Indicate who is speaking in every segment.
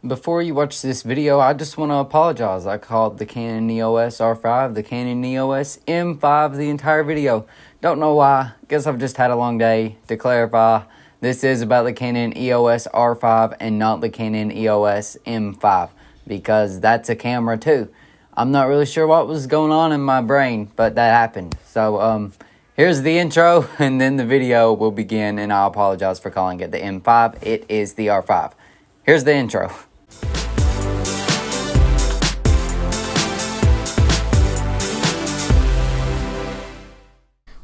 Speaker 1: Before you watch this video, I just want to apologize. I called the Canon EOS R5, the Canon EOS M5 the entire video. Don't know why. Guess I've just had a long day. To clarify, this is about the Canon EOS R5 and not the Canon EOS M5 because that's a camera too. I'm not really sure what was going on in my brain, but that happened. So, here's the intro and then the video will begin, and I apologize for calling it the M5. It is the R5. Here's the intro.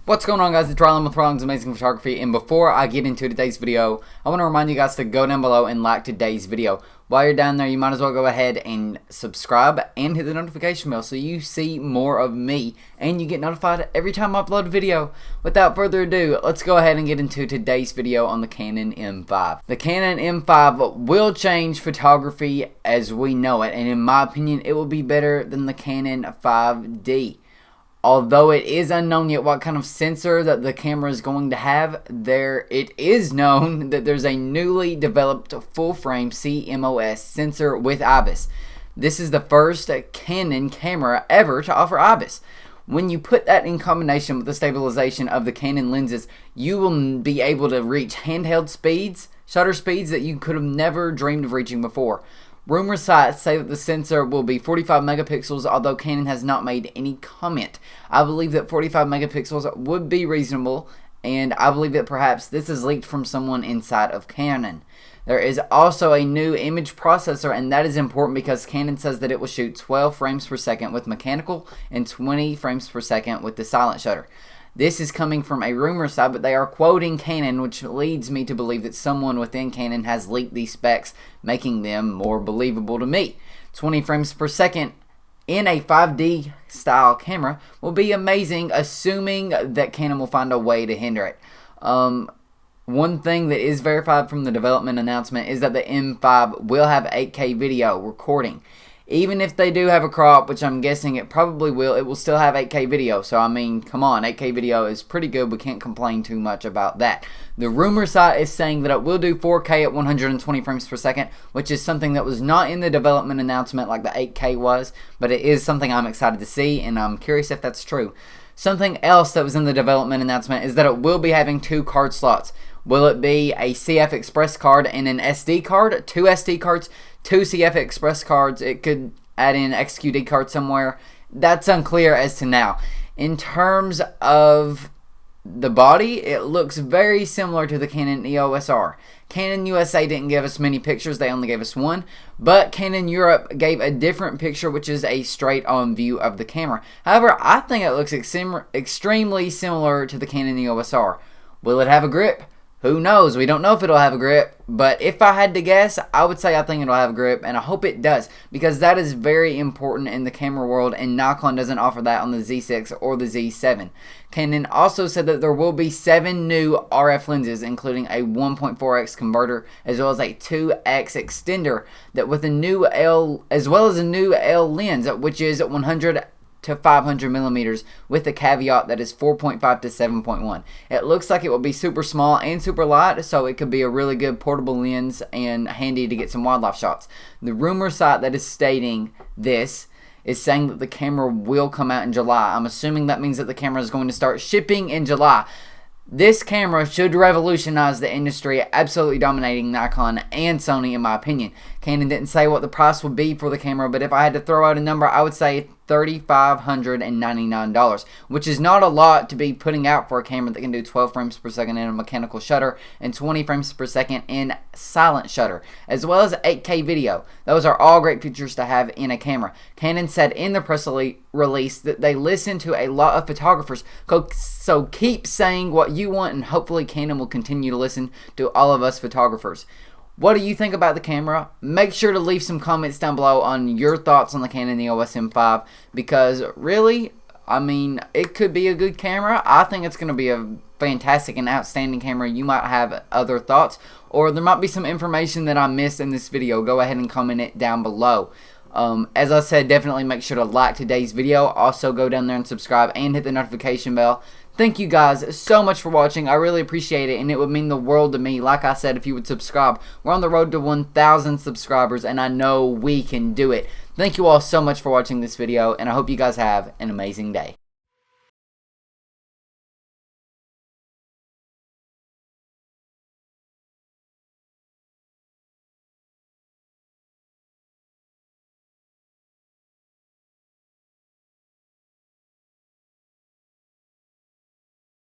Speaker 1: What's going on, guys? It's Rylan with Rylan's Amazing Photography, and before I get into today's video, I want to remind you guys to go down below and like today's video. While you're down there, you might as well go ahead and subscribe and hit the notification bell so you see more of me and you get notified every time I upload a video. Without further ado, let's go ahead and get into today's video on the Canon M5. The Canon M5 will change photography as we know it, and in my opinion, it will be better than the Canon 5D. Although it is unknown yet what kind of sensor that the camera is going to have, it is known that there's a newly developed full-frame CMOS sensor with IBIS. This is the first Canon camera ever to offer IBIS. When you put that in combination with the stabilization of the Canon lenses, you will be able to reach handheld speeds, shutter speeds that you could have never dreamed of reaching before. Rumor sites say that the sensor will be 45 megapixels, although Canon has not made any comment. I believe that 45 megapixels would be reasonable, and I believe that perhaps this is leaked from someone inside of Canon. There is also a new image processor, and that is important because Canon says that it will shoot 12 frames per second with mechanical and 20 frames per second with the silent shutter. This is coming from a rumor site, but they are quoting Canon, which leads me to believe that someone within Canon has leaked these specs, making them more believable to me. 20 frames per second in a 5D style camera will be amazing, assuming that Canon will find a way to hinder it. One thing that is verified from the development announcement is that the M5 will have 8K video recording. Even if they do have a crop, which I'm guessing it probably will, it will still have 8K video. So, I mean, come on, 8K video is pretty good. We can't complain too much about that. The rumor site is saying that it will do 4K at 120 frames per second, which is something that was not in the development announcement like the 8K was, but it is something I'm excited to see, and I'm curious if that's true. Something else that was in the development announcement is that it will be having 2 card slots. Will it be a CF Express card and an SD card? 2 SD cards, 2 CF Express cards. It could add in an XQD card somewhere. That's unclear as to now. In terms of the body, it looks very similar to the Canon EOS R. Canon USA didn't give us many pictures, they only gave us one, but Canon Europe gave a different picture, which is a straight-on view of the camera. However, I think it looks extremely similar to the Canon EOS R. Will it have a grip? Who knows? We don't know if it'll have a grip, but if I had to guess, I would say I think it'll have a grip, and I hope it does, because that is very important in the camera world, and Nikon doesn't offer that on the Z6 or the Z7. Canon also said that there will be 7 new RF lenses, including a 1.4x converter, as well as a 2x extender, that with a new L, as well as a new L lens, which is 100 to 500 millimeters, with the caveat that is 4.5 to 7.1. It looks like it will be super small and super light, so it could be a really good portable lens and handy to get some wildlife shots. The rumor site that is stating this is saying that the camera will come out in July. I'm assuming that means that the camera is going to start shipping in July. This camera should revolutionize the industry, absolutely dominating Nikon and Sony in my opinion. Canon didn't say what the price would be for the camera, but if I had to throw out a number, I would say $3,599, which is not a lot to be putting out for a camera that can do 12 frames per second in a mechanical shutter and 20 frames per second in silent shutter, as well as 8K video. Those are all great features to have in a camera. Canon said in the press release that they listen to a lot of photographers, so keep saying what you want, and hopefully Canon will continue to listen to all of us photographers. What do you think about the camera? Make sure to leave some comments down below on your thoughts on the Canon EOS M5, because really, I mean, it could be a good camera. I think it's going to be a fantastic and outstanding camera. You might have other thoughts, or there might be some information that I missed in this video. Go ahead and comment it down below. As I said, definitely make sure to like today's video. Also, go down there and subscribe and hit the notification bell. Thank you guys so much for watching. I really appreciate it, and it would mean the world to me. Like I said, if you would subscribe, we're on the road to 1,000 subscribers, and I know we can do it. Thank you all so much for watching this video, and I hope you guys have an amazing day.